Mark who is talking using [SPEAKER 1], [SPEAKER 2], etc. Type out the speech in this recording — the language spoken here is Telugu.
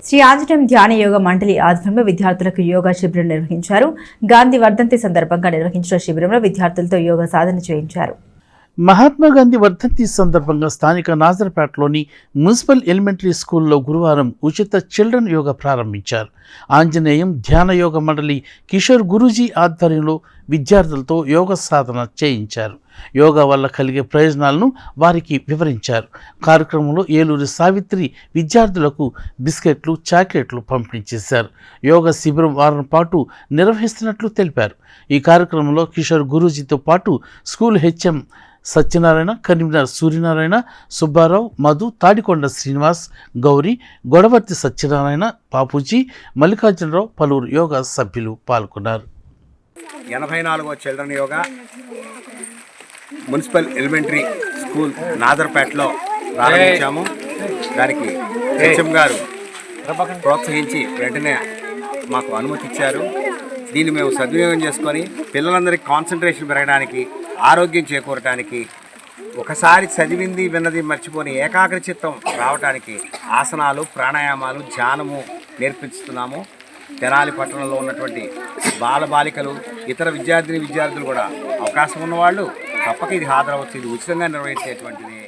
[SPEAKER 1] శ్రీ ఆంజనేయం ధ్యాన యోగ మండలి ఆధ్వర్యంలో విద్యార్థులకు యోగా శిబిరం నిర్వహించారు. గాంధీ వర్ధంతి సందర్భంగా నిర్వహించిన శిబిరంలో విద్యార్థులతో యోగా సాధన చేయించారు.
[SPEAKER 2] మహాత్మా గాంధీ వర్ధంతి సందర్భంగా స్థానిక నాజర్పేటలోని మున్సిపల్ ఎలిమెంటరీ స్కూల్లో గురువారం ఉచిత చిల్డ్రన్ యోగా ప్రారంభించారు. ఆంజనేయం ధ్యాన యోగ మండలి కిషోర్ గురూజీ ఆధ్వర్యంలో విద్యార్థులతో యోగ సాధన చేయించారు. యోగా వల్ల కలిగే ప్రయోజనాలను వారికి వివరించారు. కార్యక్రమంలో ఏలూరి సావిత్రి విద్యార్థులకు బిస్కెట్లు, చాక్లెట్లు పంపిణీ చేశారు. యోగా శిబిరం వారం పాటు నిర్వహిస్తున్నట్లు తెలిపారు. ఈ కార్యక్రమంలో కిషోర్ గురూజీతో పాటు school HM Satyanarayana, convener Suryanarayana, Subbarao, Madhu, Tadikonda Srinivas, Gowri, Godavarthi Satyanarayana, Bapuji, Mallikarjunarao, పలువురు యోగా సభ్యులు పాల్గొన్నారు.
[SPEAKER 3] 84వ children yoga municipal elementary school నాదర్పేటలో ప్రారంభించాము. దానికి హెచ్ఎం గారు ప్రోత్సహించి వెంటనే మాకు అనుమతి ఇచ్చారు. దీన్ని మేము సద్వినియోగం చేసుకొని పిల్లలందరికీ కాన్సన్ట్రేషన్ పెరగడానికి, ఆరోగ్యం చేకూరటానికి, ఒకసారి చదివింది విన్నది మర్చిపోని ఏకాగ్ర చిత్తం రావడానికి ఆసనాలు, ప్రాణాయామాలు, ధ్యానము నేర్పిస్తున్నాము. తెనాలి పట్టణంలో ఉన్నటువంటి బాలబాలికలు, ఇతర విద్యార్థులు కూడా అవకాశం ఉన్నవాళ్ళు తప్పక ఇది హాజరవచ్చు. ఇది ఉచితంగా నిర్వహించేటువంటిది.